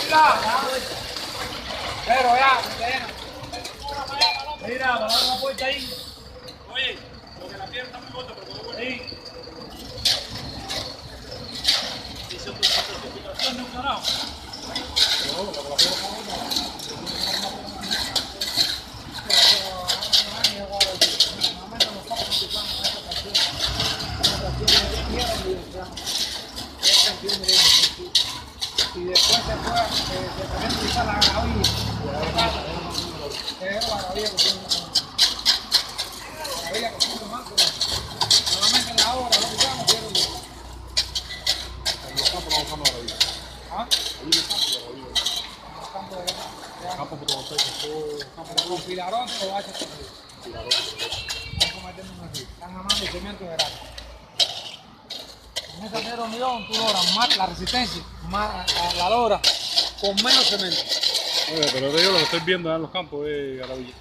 Pero ya, mira, para dar una puerta ahí. Oye, porque la piedra está muy corta, pero todo bueno. Sí. Y su certificación de un carajo. Y después se puede utilizar la gravilla. Es la gravilla que tiene más. Normalmente en la obra lo usamos, pero En los campos no usamos la gravilla. ¿ah? Ahí en el campo la gravilla. En los campos de Campo fotovoltaico, todo campo con filarones o haces tirador. vamos a meternos aquí. Están amando el cemento de grano. En esa cero millón tú logras más la resistencia, más la logras con menos cemento. Oye, pero te digo lo que estoy viendo allá en los campos es gravilla.